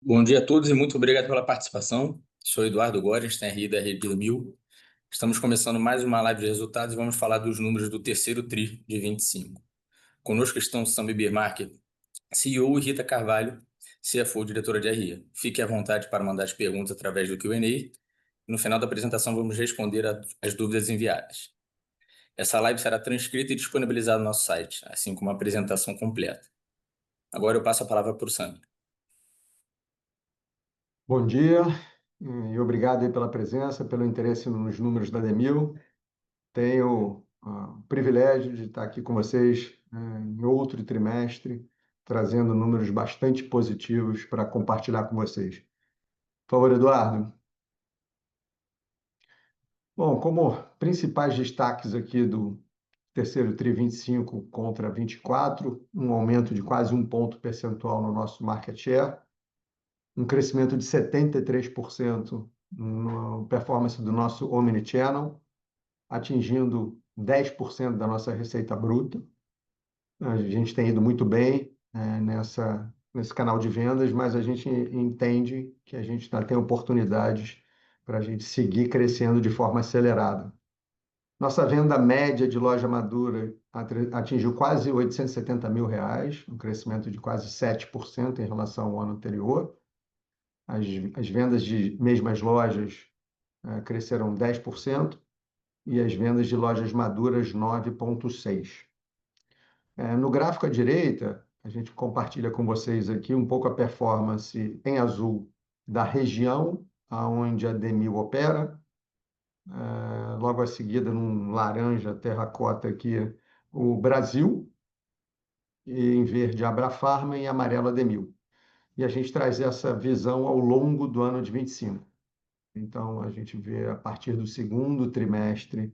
Bom dia a todos e muito obrigado pela participação. Sou Eduardo Góes, TRI da Rede do Mil. Estamos começando mais uma live de resultados e vamos falar dos números do terceiro TRI de 25. Conosco estão Sami Birmark, CEO, e Rita Carvalho, CFO, diretora de RI. Fique à vontade para mandar as perguntas através do Q&A. No final da apresentação, vamos responder as dúvidas enviadas. Essa live será transcrita e disponibilizada no nosso site, assim como a apresentação completa. Agora eu passo a palavra para o Sami. Bom dia e obrigado aí pela presença, pelo interesse nos números da Demil. Tenho o privilégio de estar aqui com vocês em outro trimestre, trazendo números bastante positivos para compartilhar com vocês. Por favor, Eduardo. Bom, como principais destaques aqui do terceiro TRI 25 contra 24, um aumento de quase 1 ponto percentual no nosso market share, um crescimento de 73% na performance do nosso Omnichannel, atingindo 10% da nossa receita bruta. A gente tem ido muito bem nesse canal de vendas, mas a gente entende que a gente ainda tem oportunidades para a gente seguir crescendo de forma acelerada. Nossa venda média de loja madura atingiu quase R$ 870 mil, um crescimento de quase 7% em relação ao ano anterior. As vendas de mesmas lojas cresceram 10% e as vendas de lojas maduras 9,6%. No gráfico à direita, a gente compartilha com vocês aqui um pouco a performance em azul da região onde a Demil opera. Logo a seguida, num laranja terracota aqui, o Brasil, e em verde a Abrafarma e em amarelo a Demil. E a gente traz essa visão ao longo do ano de 25. Então, a gente vê a partir do segundo trimestre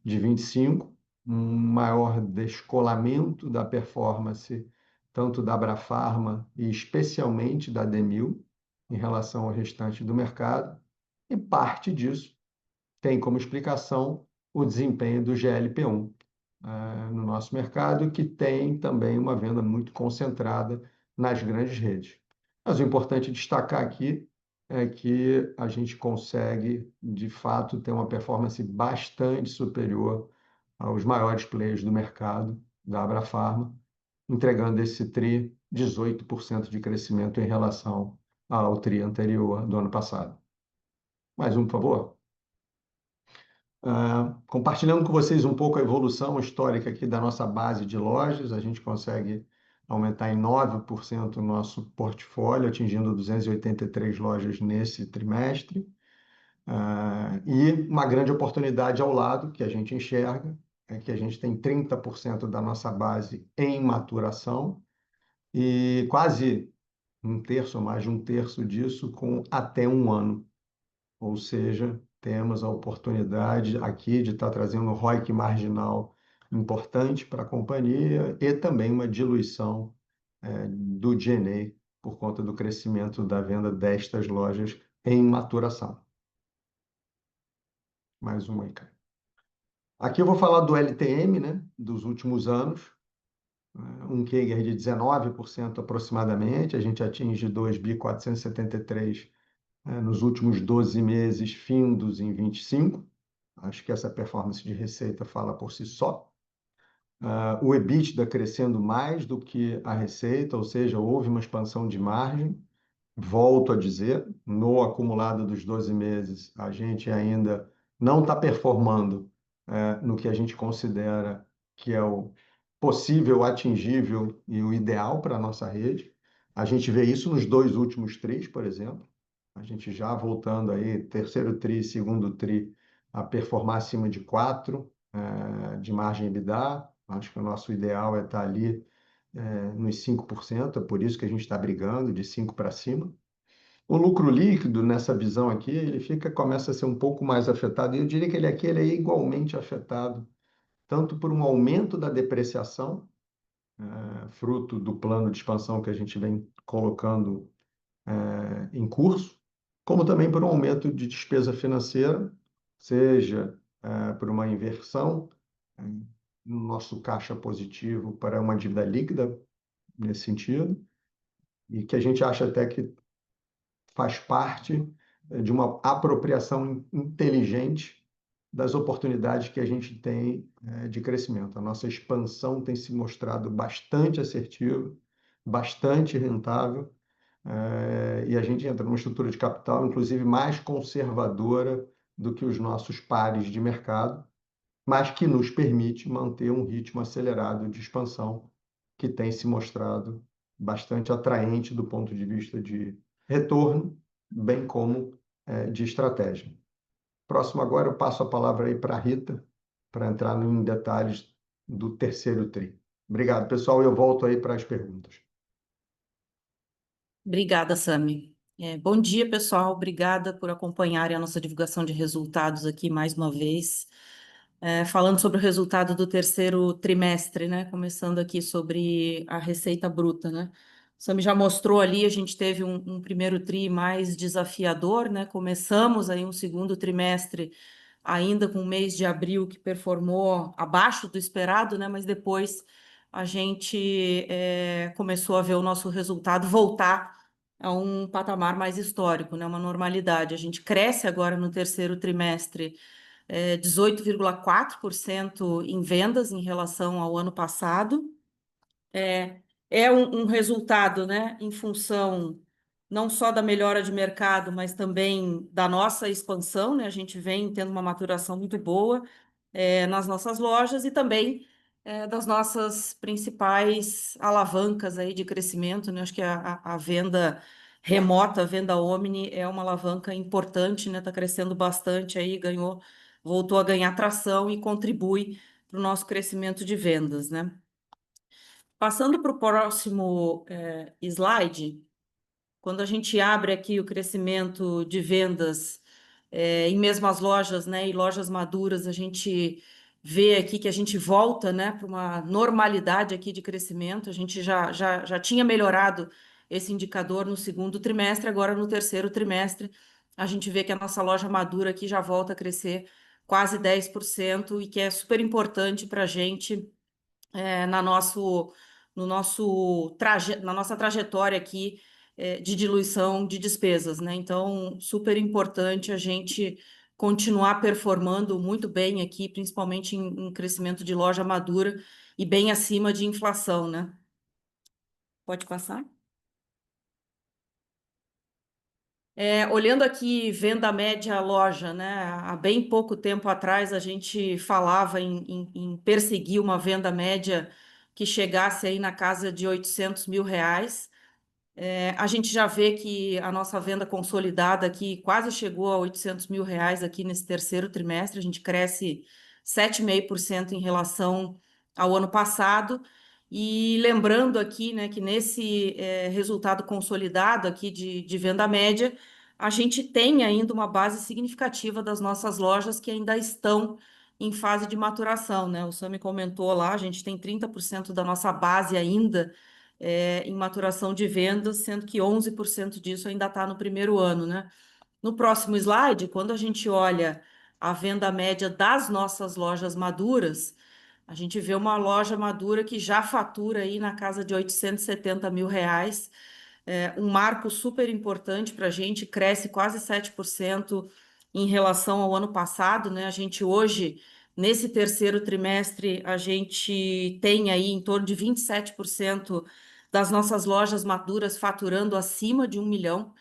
de 25, um maior descolamento da performance, tanto da Abrafarma e especialmente da Demil, em relação ao restante do mercado. E parte disso tem como explicação o desempenho do GLP-1 no nosso mercado, que tem também uma venda muito concentrada nas grandes redes. Mas o importante destacar aqui é que a gente consegue, de fato, ter uma performance bastante superior aos maiores players do mercado, da Abrafarma, entregando esse TRI 18% de crescimento em relação ao TRI anterior do ano passado. Mais um, por favor. Compartilhando com vocês um pouco a evolução histórica aqui da nossa base de lojas, a gente consegue aumentar em 9% o nosso portfólio, atingindo 283 lojas nesse trimestre. E uma grande oportunidade ao lado que a gente enxerga é que a gente tem 30% da nossa base em maturação e quase um terço, ou mais de um terço disso, com até um ano. Ou seja, temos a oportunidade aqui de estar trazendo um ROIC marginal importante para a companhia e também uma diluição do G&A por conta do crescimento da venda destas lojas em maturação. Mais uma aí, cara. Aqui eu vou falar do LTM, né, dos últimos anos, um CAGR de 19% aproximadamente, a gente atinge 2.473 nos últimos 12 meses, findos em 25. Acho que essa performance de receita fala por si só. O EBITDA crescendo mais do que a receita, ou seja, houve uma expansão de margem. Volto a dizer, no acumulado dos 12 meses, a gente ainda não está performando no que a gente considera que é o possível, atingível e o ideal para a nossa rede. A gente vê isso nos 2 últimos tris, por exemplo. A gente já voltando aí, terceiro tri, segundo tri, a performar acima de 4 de margem EBITDA. Acho que o nosso ideal é estar ali nos 5%, é por isso que a gente está brigando de 5 para cima. O lucro líquido, nessa visão aqui, começa a ser um pouco mais afetado, e eu diria que ele é igualmente afetado, tanto por um aumento da depreciação, fruto do plano de expansão que a gente vem colocando em curso, como também por um aumento de despesa financeira, seja por uma inversão no nosso caixa positivo para uma dívida líquida, nesse sentido, e que a gente acha até que faz parte de uma apropriação inteligente das oportunidades que a gente tem de crescimento. A nossa expansão tem se mostrado bastante assertiva, bastante rentável, e a gente entra numa estrutura de capital, inclusive, mais conservadora do que os nossos pares de mercado, mas que nos permite manter um ritmo acelerado de expansão que tem se mostrado bastante atraente do ponto de vista de retorno, bem como de estratégia. Próximo agora, eu passo a palavra aí para a Rita, para entrar em detalhes do terceiro TRI. Obrigado, pessoal. Eu volto aí para as perguntas. Obrigada, Sami. Bom dia, pessoal. Obrigada por acompanharem a nossa divulgação de resultados aqui mais uma vez. Falando sobre o resultado do terceiro trimestre, né? Começando aqui sobre a receita bruta, né? O Sami já mostrou ali, a gente teve um primeiro tri mais desafiador, né? Começamos aí um segundo trimestre ainda com o mês de abril que performou abaixo do esperado, né? Mas depois a gente começou a ver o nosso resultado voltar a um patamar mais histórico, né? Uma normalidade. A gente cresce agora no terceiro trimestre 18,4% em vendas em relação ao ano passado. É um resultado, né, em função não só da melhora de mercado, mas também da nossa expansão, né? A gente vem tendo uma maturação muito boa nas nossas lojas e também das nossas principais alavancas aí de crescimento, né? Acho que a venda remota, a venda omni é uma alavanca importante, né? Está crescendo bastante aí, voltou a ganhar tração e contribui para o nosso crescimento de vendas, né? Passando para o próximo slide, quando a gente abre aqui o crescimento de vendas em mesmo as lojas, né, e lojas maduras, a gente vê aqui que a gente volta, né, para uma normalidade aqui de crescimento. A gente já tinha melhorado esse indicador no segundo trimestre, agora no terceiro trimestre a gente vê que a nossa loja madura aqui já volta a crescer quase 10% e que é super importante para a gente na na nossa trajetória aqui de diluição de despesas, né? Então, super importante a gente continuar performando muito bem aqui, principalmente em crescimento de loja madura e bem acima de inflação, né? Pode passar? Olhando aqui, venda média loja, né? Há bem pouco tempo atrás a gente falava em perseguir uma venda média que chegasse aí na casa de R$ 800 mil. A gente já vê que a nossa venda consolidada aqui quase chegou a R$ 800 mil aqui nesse terceiro trimestre. A gente cresce 7,5% em relação ao ano passado. E lembrando aqui, né, que nesse resultado consolidado aqui de venda média, a gente tem ainda uma base significativa das nossas lojas que ainda estão em fase de maturação, né? O Sami comentou lá, a gente tem 30% da nossa base ainda em maturação de vendas, sendo que 11% disso ainda está no primeiro ano, né? No próximo slide, quando a gente olha a venda média das nossas lojas maduras, a gente vê uma loja madura que já fatura aí na casa de R$ 870 mil, um marco super importante para a gente, cresce quase 7% em relação ao ano passado, né? A gente hoje, nesse terceiro trimestre, a gente tem aí em torno de 27% das nossas lojas maduras faturando acima de 1 milhão.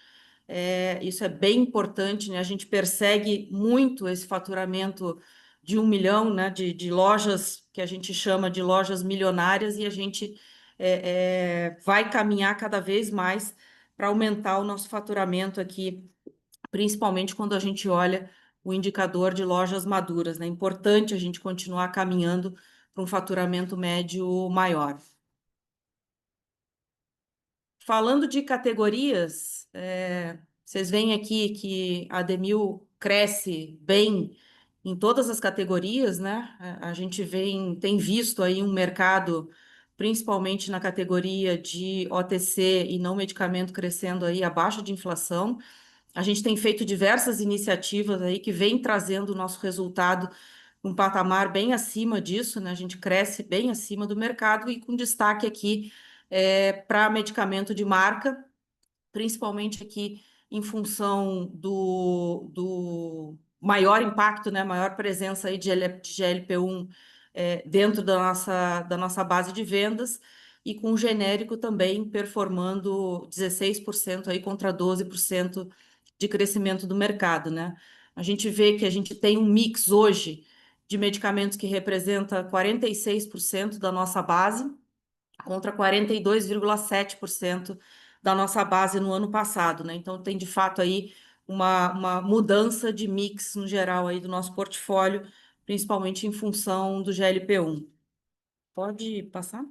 Isso é bem importante, né? A gente persegue muito esse faturamento de 1 milhão, né? De lojas que a gente chama de lojas milionárias e a gente vai caminhar cada vez mais para aumentar o nosso faturamento aqui, principalmente quando a gente olha o indicador de lojas maduras, né? É importante a gente continuar caminhando para um faturamento médio maior. Falando de categorias, vocês veem aqui que a Demil cresce bem em todas as categorias, né? A gente tem visto aí um mercado, principalmente na categoria de OTC e não medicamento, crescendo aí abaixo de inflação. A gente tem feito diversas iniciativas aí que vêm trazendo o nosso resultado um patamar bem acima disso, né? A gente cresce bem acima do mercado e com destaque aqui para medicamento de marca, principalmente aqui em função do maior impacto, né, maior presença aí de GLP-1 dentro da nossa base de vendas, e com o genérico também performando 16% aí contra 12% de crescimento do mercado, né? A gente vê que a gente tem um mix hoje de medicamentos que representa 46% da nossa base, contra 42,7% da nossa base no ano passado, né? Então tem de fato aí uma mudança de mix no geral aí do nosso portfólio, principalmente em função do GLP-1. Pode passar?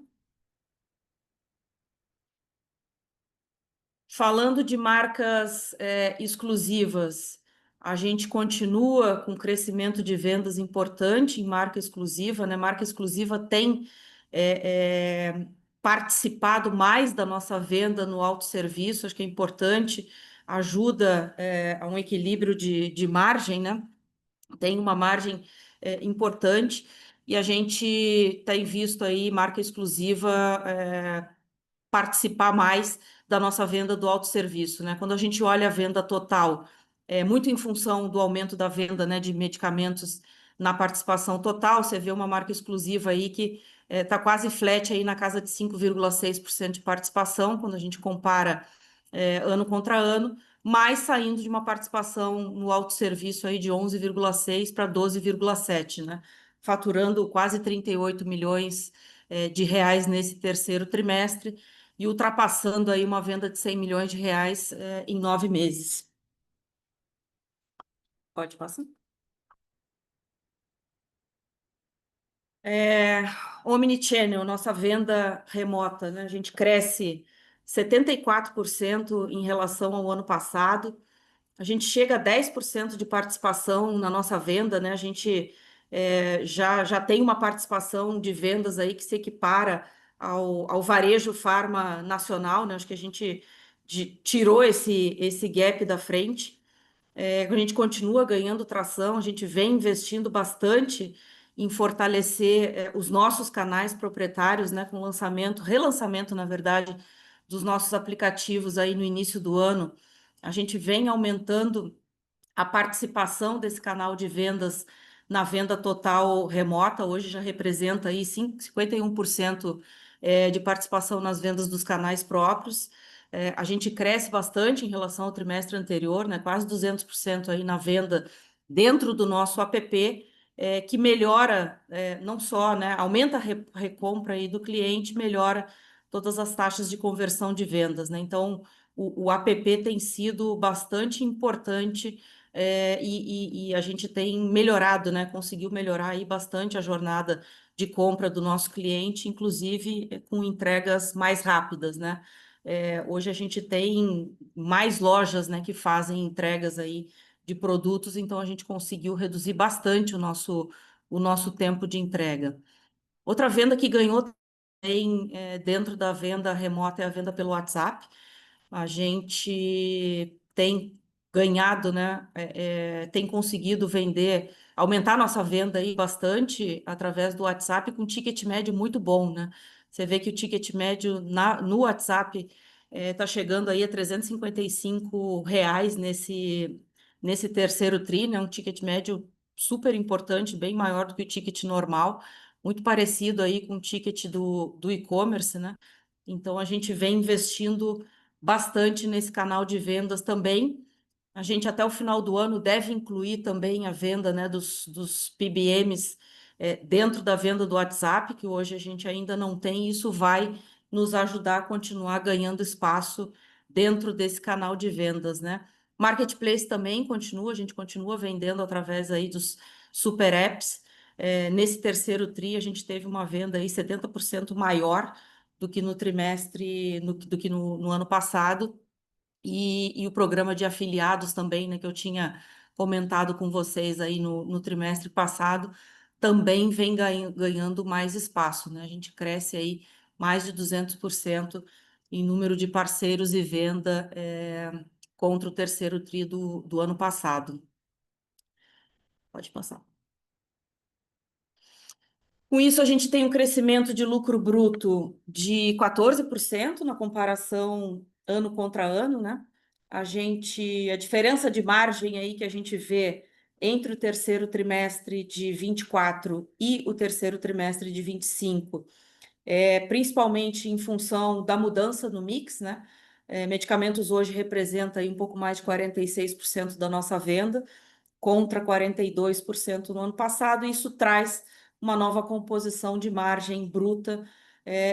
Falando de marcas exclusivas, a gente continua com crescimento de vendas importante em marca exclusiva, né? Marca exclusiva tem participado mais da nossa venda no autosserviço, acho que é importante, ajuda a um equilíbrio de margem, né? Tem uma margem importante, e a gente tem visto aí marca exclusiva participar mais da nossa venda do autosserviço, né? Quando a gente olha a venda total, é muito em função do aumento da venda, né, de medicamentos na participação total, você vê uma marca exclusiva aí que está quase flat aí na casa de 5,6% de participação, quando a gente compara ano contra ano, mas saindo de uma participação no autosserviço aí de 11,6 para 12,7, né? Faturando quase 38 milhões de reais nesse terceiro trimestre, e ultrapassando aí uma venda de 100 milhões de reais em 9 meses. Pode passar. Omnichannel, nossa venda remota, né? A gente cresce 74% em relação ao ano passado. A gente chega a 10% de participação na nossa venda, né? A gente já tem uma participação de vendas aí que se equipara ao varejo farma nacional, né? Acho que a gente tirou esse gap da frente. A gente continua ganhando tração, a gente vem investindo bastante em fortalecer os nossos canais proprietários, né? Com relançamento, na verdade, dos nossos aplicativos aí no início do ano. A gente vem aumentando a participação desse canal de vendas na venda total remota. Hoje já representa aí 51% de participação nas vendas dos canais próprios. A gente cresce bastante em relação ao trimestre anterior, né? Quase 200% aí na venda dentro do nosso app, que melhora, não só, né, aumenta a recompra aí do cliente, melhora todas as taxas de conversão de vendas, né? Então, o app tem sido bastante importante, e a gente tem melhorado, né? Conseguiu melhorar aí bastante a jornada de compra do nosso cliente, inclusive com entregas mais rápidas, né? Hoje a gente tem mais lojas, né, que fazem entregas aí de produtos, então a gente conseguiu reduzir bastante o nosso tempo de entrega. Outra venda que ganhou também dentro da venda remota é a venda pelo WhatsApp. A gente tem ganhado, né? Tem conseguido vender, aumentar nossa venda aí bastante através do WhatsApp com ticket médio muito bom, né? Você vê que o ticket médio no WhatsApp está chegando aí a R$ 355 nesse terceiro tri, né? Um ticket médio super importante, bem maior do que o ticket normal, muito parecido aí com o ticket do e-commerce, né? Então a gente vem investindo bastante nesse canal de vendas também. A gente, até o final do ano, deve incluir também a venda, né, dos PBMs dentro da venda do WhatsApp, que hoje a gente ainda não tem, e isso vai nos ajudar a continuar ganhando espaço dentro desse canal de vendas, né? Marketplace também continua, a gente continua vendendo através aí dos super apps. Nesse terceiro tri, a gente teve uma venda aí 70% maior do que no trimestre, do que no ano passado, e o programa de afiliados também, né, que eu tinha comentado com vocês aí no trimestre passado, também vem ganhando mais espaço, né? A gente cresce aí mais de 200% em número de parceiros e venda contra o terceiro tri do ano passado. Pode passar. Com isso, a gente tem um crescimento de lucro bruto de 14% na comparação ano contra ano, né? a diferença de margem aí que a gente vê entre o terceiro trimestre de 24 e o terceiro trimestre de 25, principalmente em função da mudança no mix, né? Medicamentos hoje representa aí um pouco mais de 46% da nossa venda, contra 42% no ano passado, e isso traz uma nova composição de margem bruta,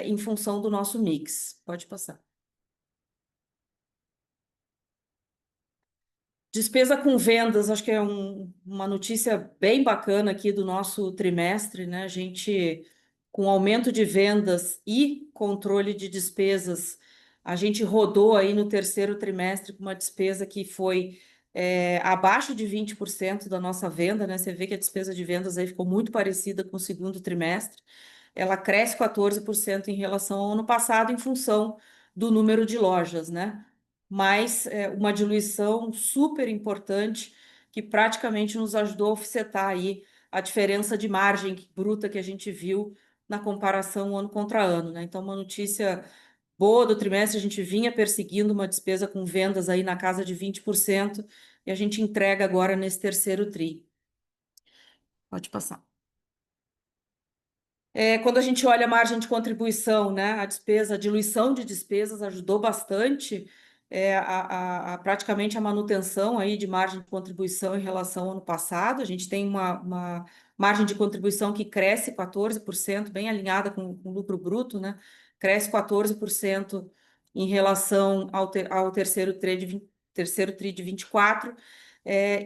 em função do nosso mix. Pode passar. Despesa com vendas, acho que é uma notícia bem bacana aqui do nosso trimestre, né? A gente, com aumento de vendas e controle de despesas, a gente rodou aí no terceiro trimestre com uma despesa que foi abaixo de 20% da nossa venda, né? Você vê que a despesa de vendas aí ficou muito parecida com o segundo trimestre. Ela cresce 14% em relação ao ano passado, em função do número de lojas, né? Mas uma diluição super importante que praticamente nos ajudou a offsetar aí a diferença de margem bruta que a gente viu na comparação ano contra ano, né? Então, uma notícia boa do trimestre, a gente vinha perseguindo uma despesa com vendas aí na casa de 20% e a gente entrega agora nesse terceiro tri. Pode passar. Quando a gente olha a margem de contribuição, né, a despesa, a diluição de despesas ajudou bastante praticamente a manutenção aí de margem de contribuição em relação ao ano passado. A gente tem uma margem de contribuição que cresce 14%, bem alinhada com o lucro bruto, né? Cresce 14% em relação ao terceiro tri de 24.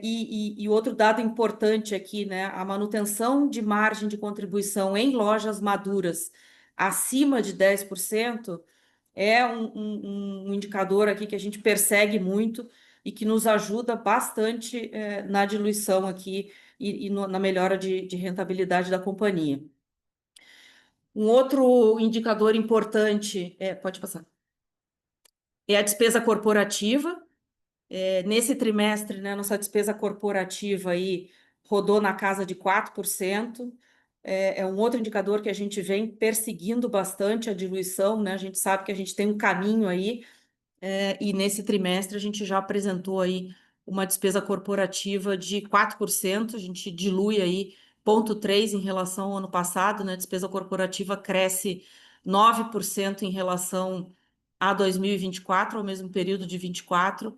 E outro dado importante aqui, né? A manutenção de margem de contribuição em lojas maduras acima de 10% é um indicador aqui que a gente persegue muito e que nos ajuda bastante na diluição aqui e na melhora de rentabilidade da companhia. Um outro indicador importante, pode passar, é a despesa corporativa. Nesse trimestre, né, nossa despesa corporativa aí rodou na casa de 4%. É um outro indicador que a gente vem perseguindo bastante a diluição, né? A gente sabe que a gente tem um caminho aí, e nesse trimestre a gente já apresentou aí uma despesa corporativa de 4%, a gente dilui aí 0,3 em relação ao ano passado, né? A despesa corporativa cresce 9% em relação a 2024, ao mesmo período de 24,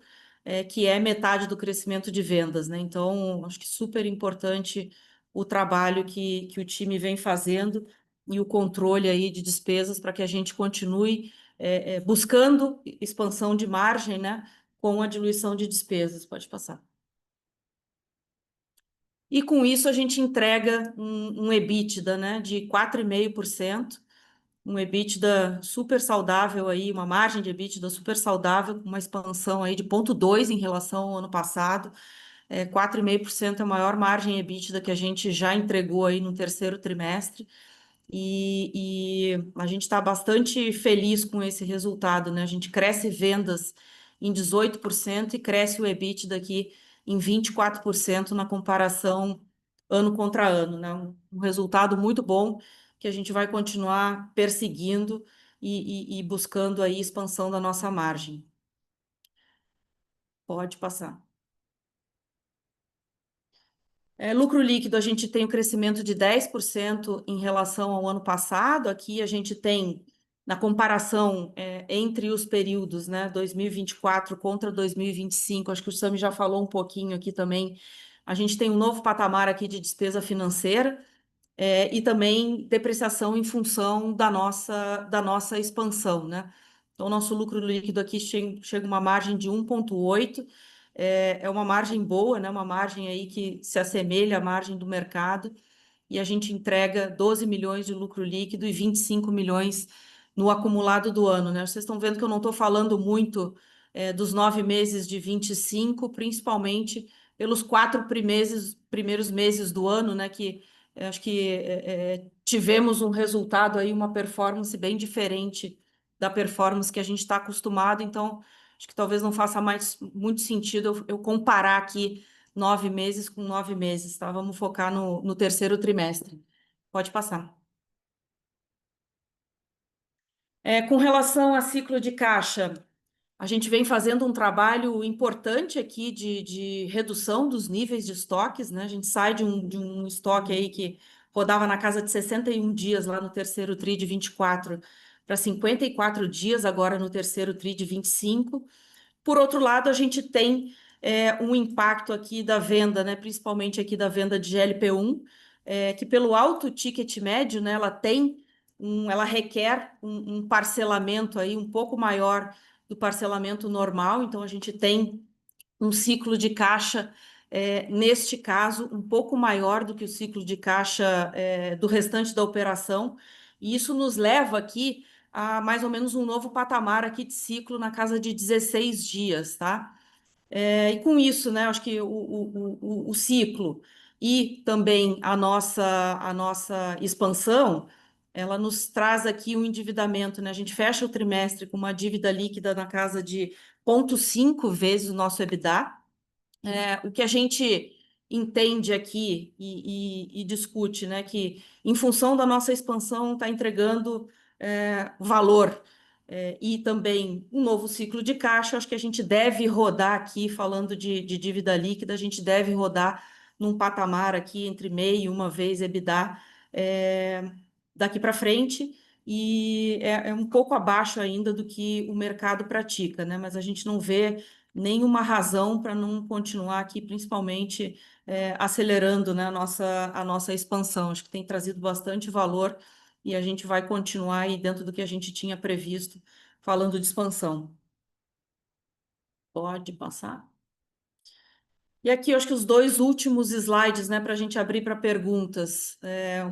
que é metade do crescimento de vendas, né? Então, acho que super importante o trabalho que o time vem fazendo e o controle aí de despesas para que a gente continue buscando expansão de margem, né, com a diluição de despesas. Pode passar. E com isso a gente entrega um EBITDA, né, de 4,5%, um EBITDA super saudável aí, uma margem de EBITDA super saudável, uma expansão aí de 0,2 em relação ao ano passado. 4,5% é a maior margem EBITDA que a gente já entregou aí no terceiro trimestre. E a gente está bastante feliz com esse resultado, né? A gente cresce vendas em 18% e cresce o EBITDA aqui em 24% na comparação ano contra ano, né? Um resultado muito bom que a gente vai continuar perseguindo e buscando aí expansão da nossa margem. Pode passar. Lucro líquido, a gente tem um crescimento de 10% em relação ao ano passado. Aqui a gente tem, na comparação entre os períodos, né, 2024 contra 2025, acho que o Sami já falou um pouquinho aqui também, a gente tem um novo patamar aqui de despesa financeira, e também depreciação em função da nossa expansão, né? Então, o nosso lucro líquido aqui chega uma margem de 1,8, é uma margem boa, né? Uma margem aí que se assemelha à margem do mercado, e a gente entrega 12 milhões de lucro líquido e 25 milhões no acumulado do ano, né? Vocês estão vendo que eu não estou falando muito dos 9 meses de 25, principalmente pelos 4 primeiros meses do ano, né? Que acho que tivemos um resultado aí, uma performance bem diferente da performance que a gente está acostumado, então acho que talvez não faça mais muito sentido eu comparar aqui 9 meses com 9 meses, tá? Vamos focar no terceiro trimestre. Pode passar. Com relação a ciclo de caixa, A gente vem fazendo um trabalho importante aqui de redução dos níveis de estoques, né? A gente sai de um estoque aí que rodava na casa de 61 dias lá no terceiro TRI de 24 para 54 dias agora no terceiro TRI de 25. Por outro lado, a gente tem um impacto aqui da venda, né? Principalmente aqui da venda de GLP-1, que pelo alto ticket médio, né? Ela requer um parcelamento aí um pouco maior do parcelamento normal, então a gente tem um ciclo de caixa, neste caso, um pouco maior do que o ciclo de caixa do restante da operação, e isso nos leva aqui a mais ou menos um novo patamar aqui de ciclo na casa de 16 dias, tá? E com isso, né, acho que o ciclo e também a nossa expansão, ela nos traz aqui um endividamento, né? A gente fecha o trimestre com uma dívida líquida na casa de 0,5 vezes o nosso EBITDA. O que a gente entende aqui e discute, né, que em função da nossa expansão está entregando valor e também um novo ciclo de caixa, acho que a gente deve rodar aqui, falando de dívida líquida, a gente deve rodar num patamar aqui entre meio e uma vez EBITDA daqui para frente, e é um pouco abaixo ainda do que o mercado pratica, né? Mas a gente não vê nenhuma razão para não continuar aqui, principalmente acelerando, né, a nossa expansão. Acho que tem trazido bastante valor e a gente vai continuar aí dentro do que a gente tinha previsto, falando de expansão. Pode passar. E aqui, eu acho que os dois últimos slides, né, para a gente abrir para perguntas,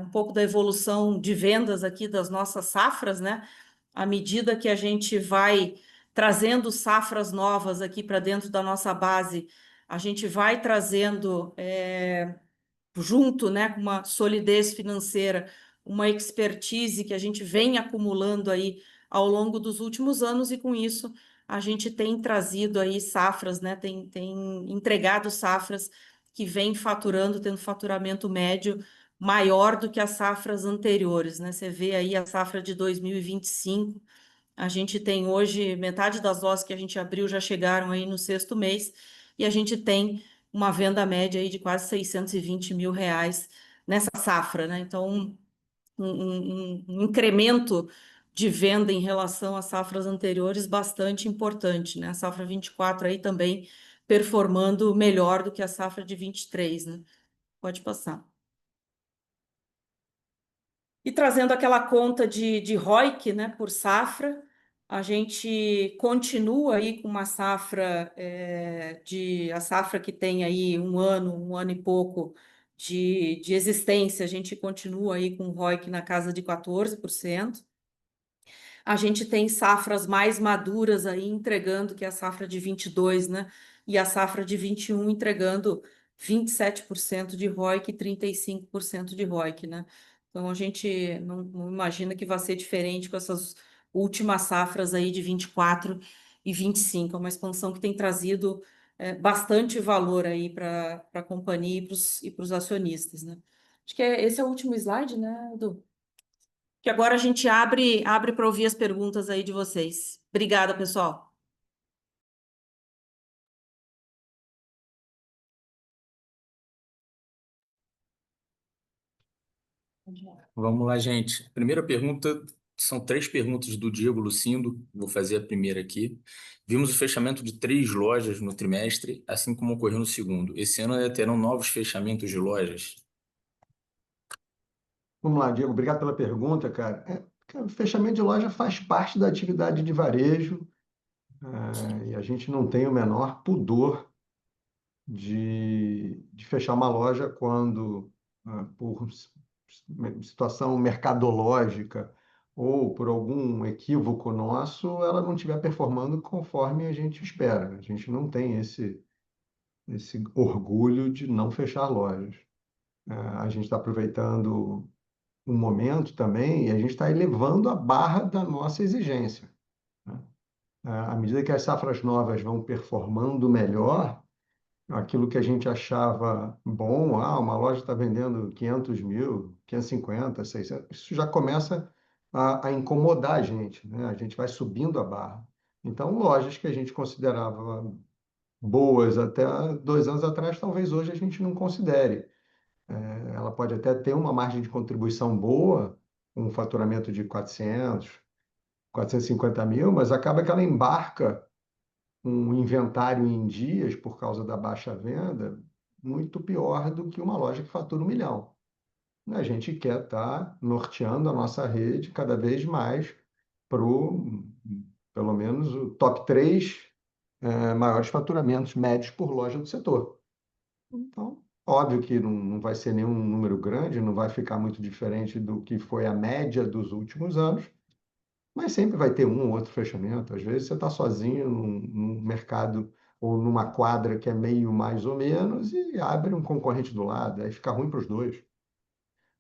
um pouco da evolução de vendas aqui das nossas safras, né? À medida que a gente vai trazendo safras novas aqui para dentro da nossa base, a gente vai trazendo junto, né, com uma solidez financeira, uma expertise que a gente vem acumulando aí ao longo dos últimos anos, e com isso a gente tem trazido aí safras, né, tem entregado safras que vêm faturando, tendo faturamento médio maior do que as safras anteriores, né? Você vê aí a safra de 2025, a gente tem hoje metade das lojas que a gente abriu já chegaram aí no sexto mês, e a gente tem uma venda média aí de quase 620 mil reais nessa safra, né? Então, um incremento de venda em relação às safras anteriores bastante importante, né? A safra 24 aí também performando melhor do que a safra de 23, né? Pode passar. E trazendo aquela conta de ROIC, né, por safra, a gente continua aí com uma safra, a safra que tem aí um ano e pouco de existência, a gente continua aí com ROIC na casa de 14%. A gente tem safras mais maduras aí entregando, que é a safra de 22, né? E a safra de 21 entregando 27% de ROIC e 35% de ROIC, né? Então a gente não imagina que vai ser diferente com essas últimas safras aí de 24 e 25. É uma expansão que tem trazido bastante valor aí para a companhia e para os acionistas, né? Acho que esse é o último slide, né, Edu? Que agora a gente abre para ouvir as perguntas aí de vocês. Obrigada, pessoal. Vamos lá, gente. Primeira pergunta, são três perguntas do Diego Lucindo. Vou fazer a primeira aqui. Vimos o fechamento de 3 lojas no trimestre, assim como ocorreu no segundo. Esse ano terão novos fechamentos de lojas? Vamos lá, Diego, obrigado pela pergunta, cara. Cara, o fechamento de loja faz parte da atividade de varejo, e a gente não tem o menor pudor de fechar uma loja quando, por situação mercadológica ou por algum equívoco nosso, ela não estiver performando conforme a gente espera. A gente não tem esse orgulho de não fechar lojas. A gente está aproveitando um momento também e a gente está elevando a barra da nossa exigência, né? À medida que as safras novas vão performando melhor, aquilo que a gente achava bom, uma loja está vendendo 500 mil, 550, 600, isso já começa a incomodar a gente, né? A gente vai subindo a barra. Então, lojas que a gente considerava boas até 2 anos atrás, talvez hoje a gente não considere. Ela pode até ter uma margem de contribuição boa, um faturamento de 450 mil, mas acaba que ela embarca um inventário em dias por causa da baixa venda muito pior do que uma loja que fatura 1 milhão. A gente quer estar norteando a nossa rede cada vez mais para pelo menos o top 3 maiores faturamentos médios por loja do setor. Então, óbvio que não vai ser nenhum número grande, não vai ficar muito diferente do que foi a média dos últimos anos, mas sempre vai ter um ou outro fechamento. Às vezes você está sozinho num mercado ou numa quadra que é meio mais ou menos e abre um concorrente do lado, aí fica ruim para os dois.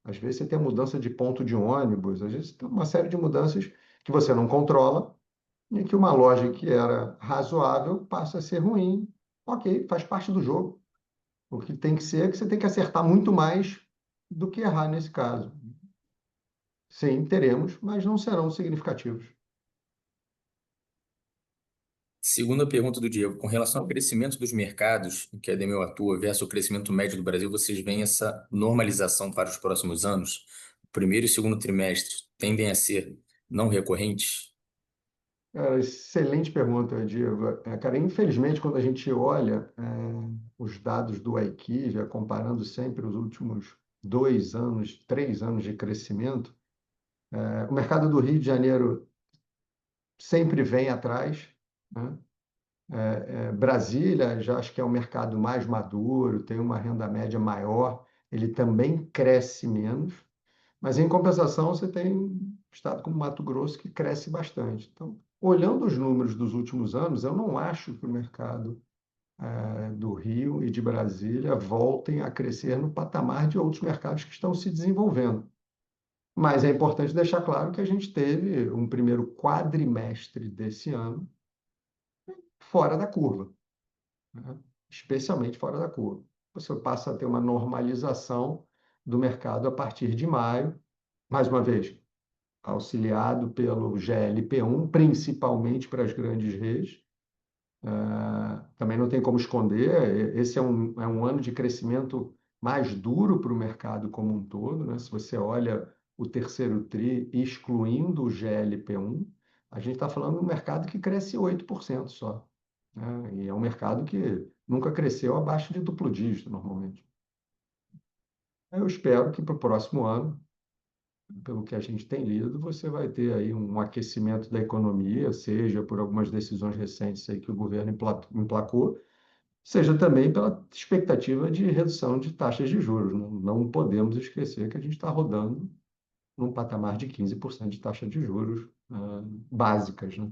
Às vezes você tem a mudança de ponto de ônibus, às vezes tem uma série de mudanças que você não controla e que uma loja que era razoável passa a ser ruim. Ok, faz parte do jogo. O que tem que ser é que você tem que acertar muito mais do que errar nesse caso. Sim, teremos, mas não serão significativos. Segunda pergunta do Diego. Com relação ao crescimento dos mercados em que a Demel atua versus o crescimento médio do Brasil, vocês veem essa normalização para os próximos anos? O primeiro e segundo trimestre tendem a ser não recorrentes? Excelente pergunta, Diego. Cara, infelizmente, quando a gente olha os dados do IQVIA, comparando sempre os últimos 2 anos, 3 anos de crescimento, o mercado do Rio de Janeiro sempre vem atrás, né? Brasília, já acho que é um mercado mais maduro, tem uma renda média maior, ele também cresce menos, mas em compensação você tem um estado como Mato Grosso que cresce bastante. Então, olhando os números dos últimos anos, eu não acho que o mercado do Rio e de Brasília voltem a crescer no patamar de outros mercados que estão se desenvolvendo. Mas é importante deixar claro que a gente teve um primeiro quadrimestre desse ano fora da curva, né? Especialmente fora da curva. Você passa a ter uma normalização do mercado a partir de maio, mais uma vez, auxiliado pelo GLP-1, principalmente para as grandes redes. Também não tem como esconder, esse é um ano de crescimento mais duro para o mercado como um todo, né? Se você olha o terceiro TRI, excluindo o GLP-1, a gente está falando de um mercado que cresce 8% só, né? E é um mercado que nunca cresceu abaixo de duplo dígito, normalmente. Eu espero que para o próximo ano, pelo que a gente tem lido, você vai ter aí um aquecimento da economia, seja por algumas decisões recentes aí que o governo emplacou, seja também pela expectativa de redução de taxas de juros. Não podemos esquecer que a gente está rodando num patamar de 15% de taxa de juros básicas, né?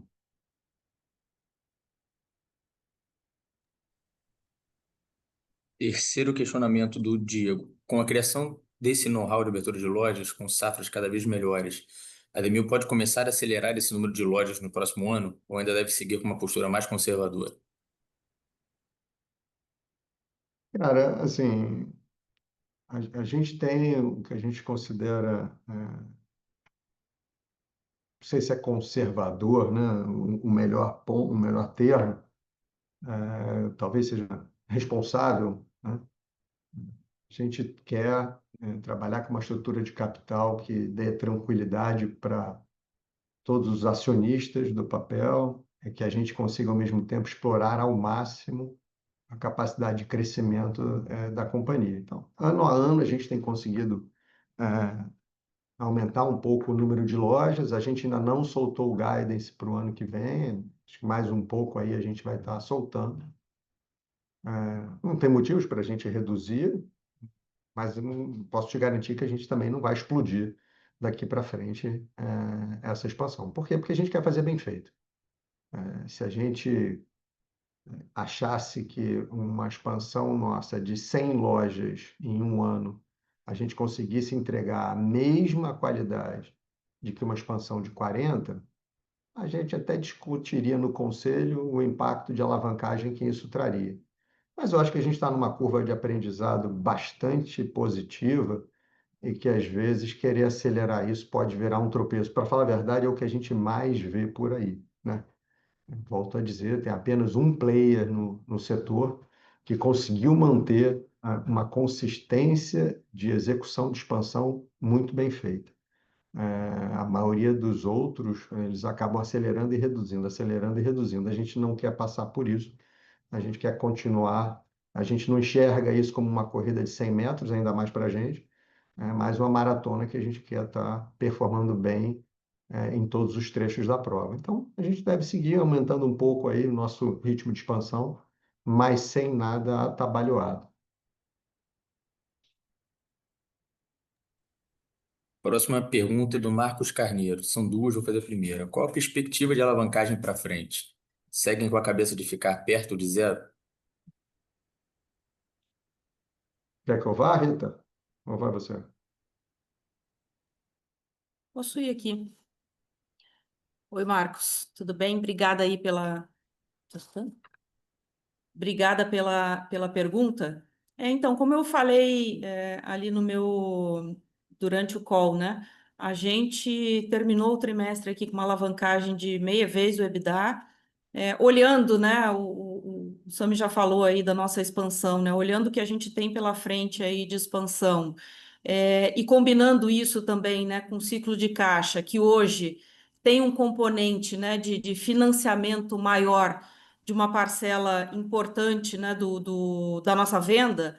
Terceiro questionamento do Diego. Com a criação desse know-how de abertura de lojas, com safras cada vez melhores, a Demil pode começar a acelerar esse número de lojas no próximo ano ou ainda deve seguir com uma postura mais conservadora? Cara, assim, a gente tem o que a gente considera, não sei se é conservador, né? O melhor ponto, o melhor termo, talvez seja responsável, né? A gente quer trabalhar com uma estrutura de capital que dê tranquilidade para todos os acionistas do papel, que a gente consiga, ao mesmo tempo, explorar ao máximo a capacidade de crescimento da companhia. Então, ano a ano, a gente tem conseguido aumentar um pouco o número de lojas. A gente ainda não soltou o guidance para o ano que vem, acho que mais um pouco aí a gente vai estar soltando. Não tem motivos para a gente reduzir, mas eu não posso te garantir que a gente também não vai explodir daqui para frente essa expansão. Por quê? Porque a gente quer fazer bem feito. Se a gente achasse que uma expansão nossa de 100 lojas em um ano, a gente conseguisse entregar a mesma qualidade de que uma expansão de 40, a gente até discutiria no conselho o impacto de alavancagem que isso traria. Mas eu acho que a gente está numa curva de aprendizado bastante positiva e que, às vezes, querer acelerar isso pode virar um tropeço. Para falar a verdade, é o que a gente mais vê por aí, né? Volto a dizer, tem apenas um player no setor que conseguiu manter uma consistência de execução de expansão muito bem feita. A maioria dos outros, eles acabam acelerando e reduzindo, acelerando e reduzindo. A gente não quer passar por isso, a gente quer continuar. A gente não enxerga isso como uma corrida de 100 metros, ainda mais para a gente, é mais uma maratona que a gente quer estar performando bem em todos os trechos da prova. Então, a gente deve seguir aumentando um pouco aí o nosso ritmo de expansão, mas sem nada atabalhoado. Próxima pergunta é do Marcos Carneiro. São duas, vou fazer a primeira. Qual a perspectiva de alavancagem para frente? Seguem com a cabeça de ficar perto de zero? Quer que eu vá, Rita? Ou vai você? Posso ir aqui. Oi, Marcos, tudo bem? Obrigada aí pela. Tá escutando? Obrigada pela pergunta. Então, como eu falei ali no meu durante o call, né? A gente terminou o trimestre aqui com uma alavancagem de meia vez o EBITDA, olhando, né? O Sami já falou aí da nossa expansão, né? Olhando o que a gente tem pela frente aí de expansão, e combinando isso também, né, com o ciclo de caixa, que hoje tem um componente, né, de financiamento maior de uma parcela importante, né, da nossa venda.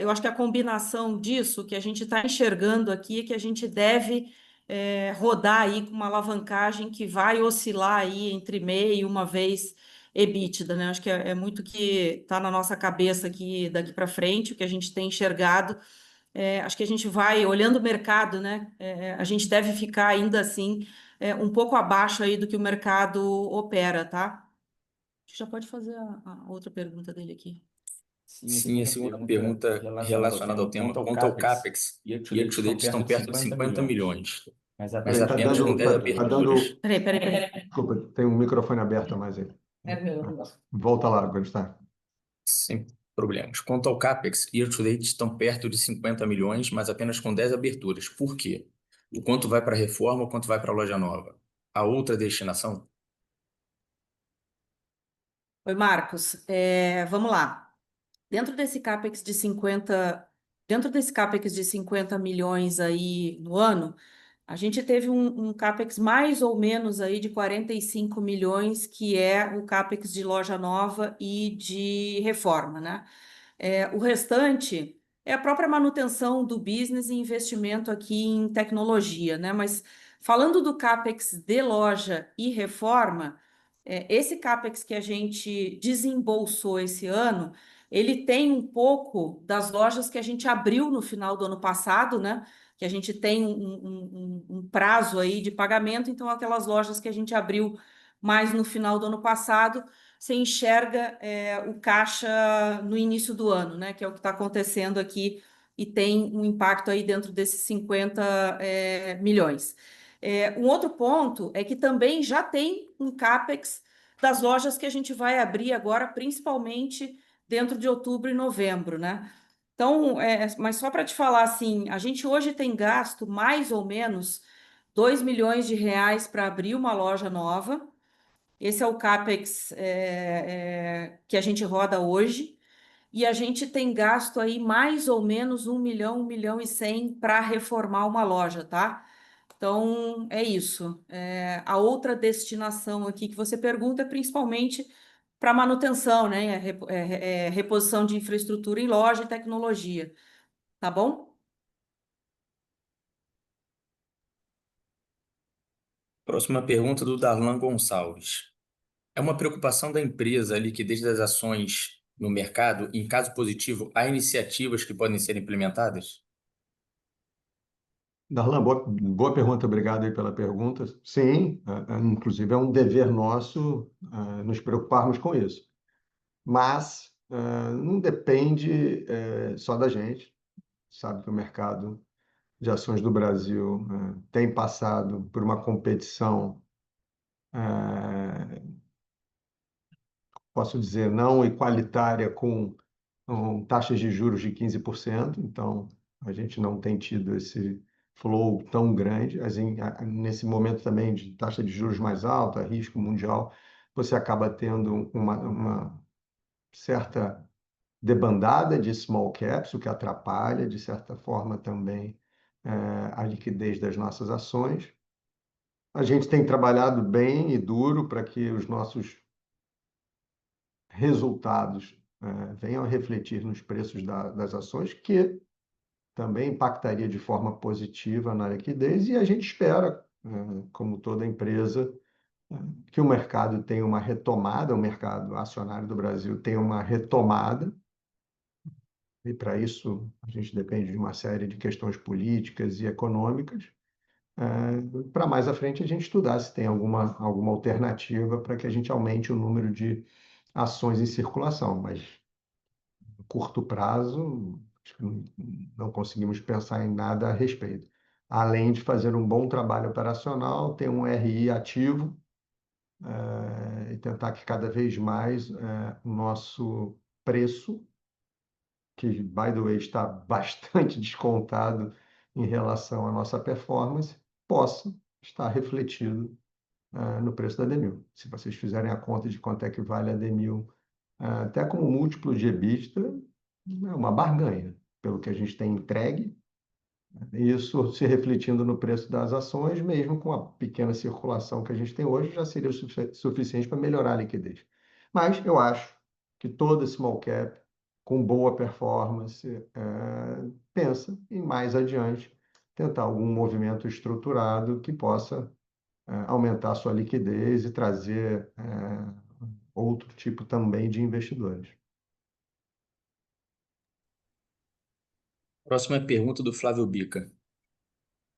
Eu acho que a combinação disso que a gente está enxergando aqui é que a gente deve rodar aí com uma alavancagem que vai oscilar aí entre meia e uma vez EBITDA, né? Acho que é muito que está na nossa cabeça aqui daqui para frente, o que a gente tem enxergado. Acho que a gente vai olhando o mercado, né? A gente deve ficar ainda assim um pouco abaixo aí do que o mercado opera, tá? Já pode fazer a outra pergunta dele aqui. Sim, a segunda pergunta relacionada ao tema. Quanto ao CAPEX, year to date estão perto de 50 milhões, Mas mas apenas com 10 aberturas. Peraí. Desculpa, tem um microfone aberto a mais aí. Volta lá, Gustavo. Sem problemas. Quanto ao CAPEX, year to date estão perto de 50 milhões, mas apenas com 10 aberturas. Por quê? O quanto vai para a reforma, o quanto vai para a loja nova? A outra destinação? Oi, Marcos. Vamos lá. Dentro desse CAPEX de 50, dentro desse CAPEX de 50 milhões aí no ano, a gente teve um CAPEX mais ou menos aí de 45 milhões, que é o CAPEX de loja nova e de reforma, né? O restante é a própria manutenção do business e investimento aqui em tecnologia, né? Mas falando do CAPEX de loja e reforma, esse CAPEX que a gente desembolsou esse ano, ele tem um pouco das lojas que a gente abriu no final do ano passado, né? Que a gente tem um prazo aí de pagamento, então aquelas lojas que a gente abriu mais no final do ano passado, você enxerga o caixa no início do ano, né? Que é o que está acontecendo aqui e tem um impacto aí dentro desses 50 milhões. Um outro ponto é que também já tem um CAPEX das lojas que a gente vai abrir agora, principalmente dentro de outubro e novembro, né? Então, mas só para te falar assim, a gente hoje tem gasto mais ou menos 2 milhões de reais para abrir uma loja nova. Esse é o CAPEX que a gente roda hoje. E a gente tem gasto aí mais ou menos 1 milhão e 100 para reformar uma loja, tá? Então, é isso. A outra destinação aqui que você pergunta é principalmente para manutenção, né? Reposição de infraestrutura em loja e tecnologia, tá bom? Próxima pergunta do Darlan Gonçalves. É uma preocupação da empresa a liquidez das ações no mercado? Em caso positivo, há iniciativas que podem ser implementadas? Darlan, boa pergunta, obrigado aí pela pergunta. Sim, inclusive é um dever nosso nos preocuparmos com isso. Mas não depende só da gente. Sabe que o mercado de ações do Brasil tem passado por uma competição, posso dizer, não igualitária com taxas de juros de 15%, então a gente não tem tido esse flow tão grande. Assim, nesse momento também de taxa de juros mais alta, risco mundial, você acaba tendo uma certa debandada de small caps, o que atrapalha, de certa forma, também a liquidez das nossas ações. A gente tem trabalhado bem e duro para que os nossos resultados venham a refletir nos preços das ações, que também impactaria de forma positiva na liquidez, e a gente espera, como toda empresa, que o mercado tenha uma retomada, o mercado acionário do Brasil tenha uma retomada, e para isso a gente depende de uma série de questões políticas e econômicas, para mais à frente a gente estudar se tem alguma alternativa para que a gente aumente o número de ações em circulação, mas no curto prazo acho que não conseguimos pensar em nada a respeito. Além de fazer um bom trabalho operacional, ter um RI ativo, e tentar que cada vez mais o nosso preço, que, by the way, está bastante descontado em relação à nossa performance, possa estar refletido no preço da D1000. Se vocês fizerem a conta de quanto é que vale a D1000, até como múltiplo de EBITDA, é uma barganha, pelo que a gente tem entregue, isso se refletindo no preço das ações, mesmo com a pequena circulação que a gente tem hoje, já seria o suficiente para melhorar a liquidez. Mas eu acho que todo small cap, com boa performance, pensa em mais adiante tentar algum movimento estruturado que possa aumentar a sua liquidez e trazer outro tipo também de investidores. Próxima pergunta do Flávio Bica.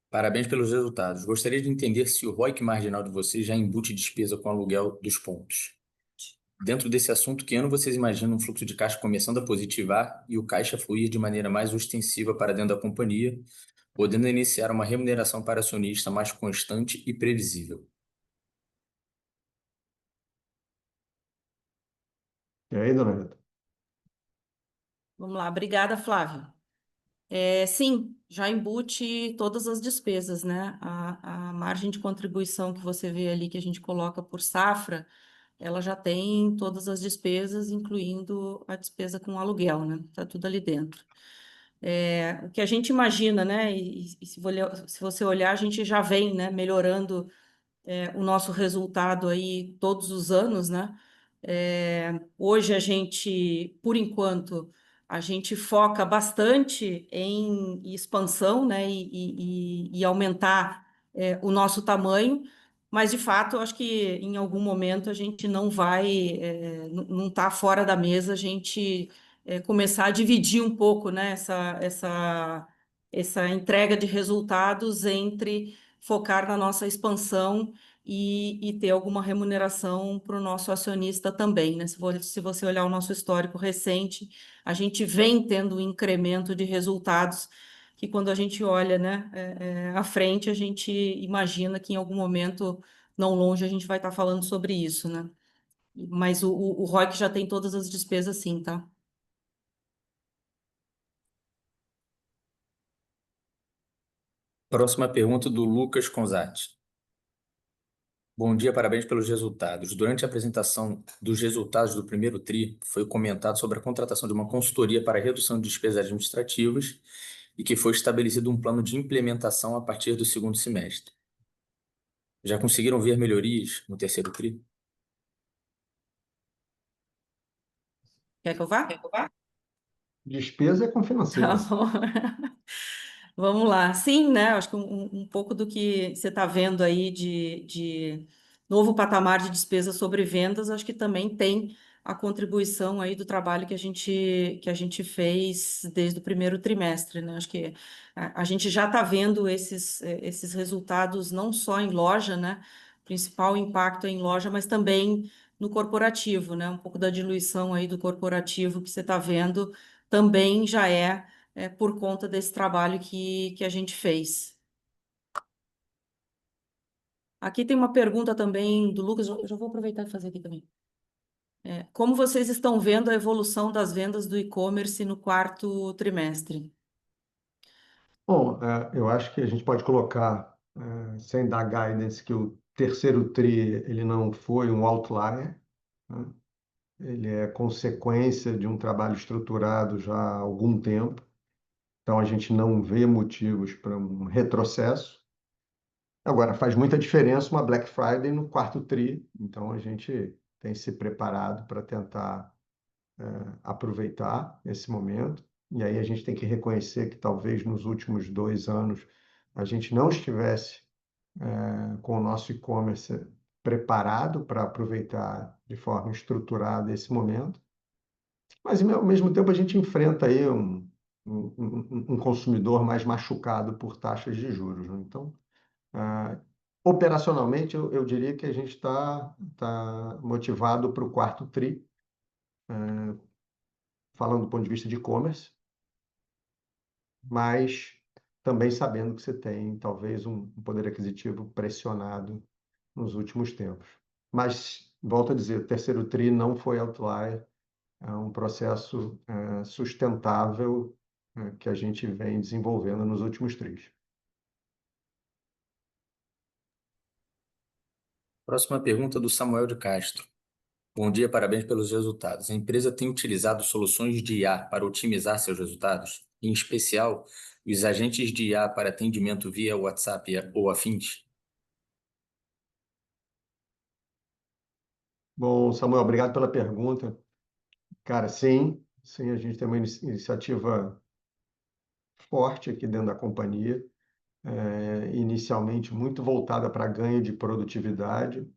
Parabéns pelos resultados. Gostaria de entender se o ROIC marginal de vocês já embute despesa com aluguel dos pontos. Dentro desse assunto, que ano vocês imaginam um fluxo de caixa começando a positivar e o caixa fluir de maneira mais ostensiva para dentro da companhia, podendo iniciar uma remuneração para acionista mais constante e previsível? E aí, dona Rita? Vamos lá, obrigada, Flávio. Sim, já embute todas as despesas, né? A margem de contribuição que você vê ali, que a gente coloca por safra, ela já tem todas as despesas, incluindo a despesa com aluguel, né? Tá tudo ali dentro. O que a gente imagina, né? E se você olhar, a gente já vem, né, melhorando o nosso resultado aí todos os anos, né? Hoje a gente, por enquanto, a gente foca bastante em expansão, né? E aumentar o nosso tamanho, mas de fato, eu acho que em algum momento a gente não vai, não está fora da mesa, a gente começar a dividir um pouco, né? Essa entrega de resultados entre focar na nossa expansão e ter alguma remuneração para o nosso acionista também, né? Se você olhar o nosso histórico recente, a gente vem tendo um incremento de resultados que quando a gente olha, né, à frente, a gente imagina que em algum momento não longe a gente vai estar falando sobre isso, né? Mas o ROIC já tem todas as despesas sim, tá? Próxima pergunta do Lucas Conzatti. Bom dia, parabéns pelos resultados. Durante a apresentação dos resultados do primeiro TRI, foi comentado sobre a contratação de uma consultoria para redução de despesas administrativas e que foi estabelecido um plano de implementação a partir do segundo semestre. Já conseguiram ver melhorias no terceiro TRI? Quer que eu vá? Despesa é com Tá financeiro. bom. Vamos lá. Sim, né? Acho que um pouco do que você está vendo aí de novo patamar de despesa sobre vendas, acho que também tem a contribuição aí do trabalho que a gente fez desde o primeiro trimestre, né? Acho que a gente já está vendo esses resultados não só em loja, né? Principal impacto é em loja, mas também no corporativo, né? Um pouco da diluição aí do corporativo que você está vendo também já é por conta desse trabalho que a gente fez. Aqui tem uma pergunta também do Lucas, eu já vou aproveitar e fazer aqui também. Como vocês estão vendo a evolução das vendas do e-commerce no quarto trimestre? Bom, eu acho que a gente pode colocar, sem dar guidance, que o terceiro tri ele não foi um outlier, né? Ele é consequência de um trabalho estruturado já há algum tempo. Então, a gente não vê motivos para um retrocesso. Agora, faz muita diferença uma Black Friday no quarto tri, então a gente tem se preparado para tentar aproveitar esse momento. E aí a gente tem que reconhecer que talvez nos últimos 2 anos a gente não estivesse com o nosso e-commerce preparado para aproveitar de forma estruturada esse momento. Mas, ao mesmo tempo, a gente enfrenta aí um consumidor mais machucado por taxas de juros, né? Então, ah, operacionalmente, eu diria que a gente tá motivado para o quarto tri, falando do ponto de vista de e-commerce, mas também sabendo que você tem talvez um poder aquisitivo pressionado nos últimos tempos. Mas, volto a dizer, o terceiro tri não foi outlier, é um processo sustentável que a gente vem desenvolvendo nos últimos tris. Próxima pergunta do Samuel de Castro. Bom dia, parabéns pelos resultados. A empresa tem utilizado soluções de IA para otimizar seus resultados, em especial os agentes de IA para atendimento via WhatsApp ou afins? Bom, Samuel, obrigado pela pergunta. Cara, sim, a gente tem uma iniciativa forte aqui dentro da companhia, inicialmente muito voltada para ganho de produtividade.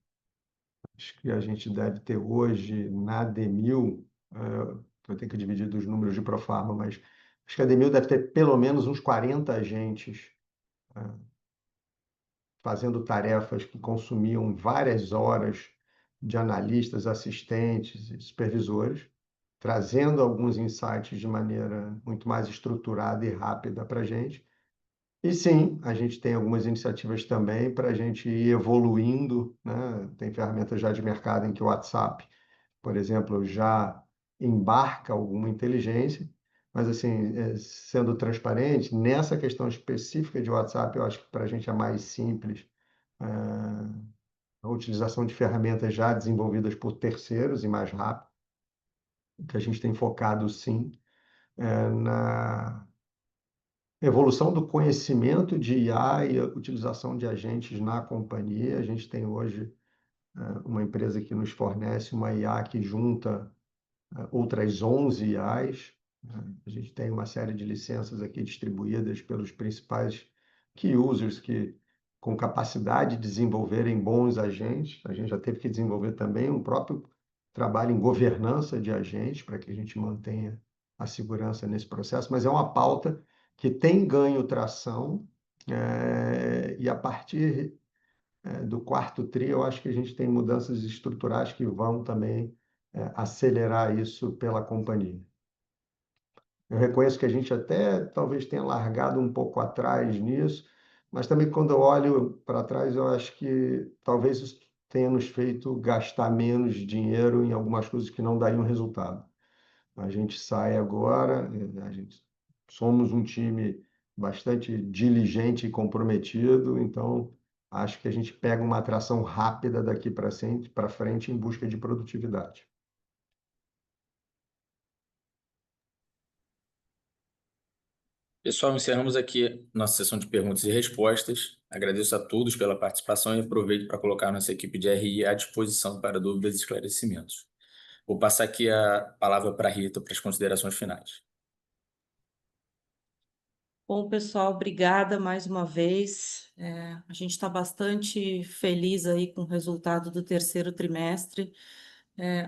Acho que a gente deve ter hoje na Demil, eu tenho que dividir dos números de Profarma, mas acho que a Demil deve ter pelo menos uns 40 agentes fazendo tarefas que consumiam várias horas de analistas, assistentes e supervisores, trazendo alguns insights de maneira muito mais estruturada e rápida para a gente. E sim, a gente tem algumas iniciativas também para a gente ir evoluindo, né? Tem ferramentas já de mercado em que o WhatsApp, por exemplo, já embarca alguma inteligência, mas assim, sendo transparente, nessa questão específica de WhatsApp, eu acho que para a gente é mais simples a utilização de ferramentas já desenvolvidas por terceiros e mais rápido, que a gente tem focado sim na evolução do conhecimento de IA e a utilização de agentes na companhia. A gente tem hoje uma empresa que nos fornece uma IA que junta outras 11 IAs. A gente tem uma série de licenças aqui distribuídas pelos principais key users que com capacidade de desenvolverem bons agentes. A gente já teve que desenvolver também um próprio trabalho em governança de agentes para que a gente mantenha a segurança nesse processo, mas é uma pauta que tem ganho tração, e a partir do quarto tri, eu acho que a gente tem mudanças estruturais que vão também acelerar isso pela companhia. Eu reconheço que a gente até talvez tenha largado um pouco atrás nisso, mas também quando eu olho para trás, eu acho que talvez isso tenha nos feito gastar menos dinheiro em algumas coisas que não dariam resultado. A gente sai agora, somos um time bastante diligente e comprometido, então acho que a gente pega uma atração rápida daqui para frente em busca de produtividade. Pessoal, encerramos aqui nossa sessão de perguntas e respostas. Agradeço a todos pela participação e aproveito para colocar nossa equipe de RI à disposição para dúvidas e esclarecimentos. Vou passar aqui a palavra para a Rita para as considerações finais. Bom, pessoal, obrigada mais uma vez. A gente está bastante feliz aí com o resultado do terceiro trimestre.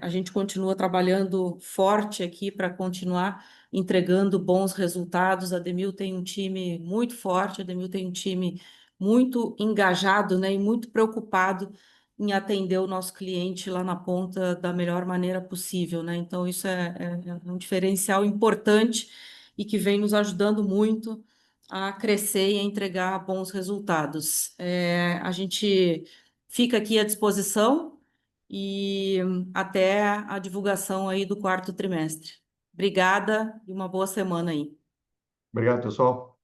A gente continua trabalhando forte aqui para continuar entregando bons resultados. A Demil tem um time muito forte, a Demil tem um time muito engajado, né, e muito preocupado em atender o nosso cliente lá na ponta da melhor maneira possível, né? Então, isso é um diferencial importante e que vem nos ajudando muito a crescer e a entregar bons resultados. A gente fica aqui à disposição e até a divulgação aí do quarto trimestre. Obrigada e uma boa semana aí. Obrigado, pessoal.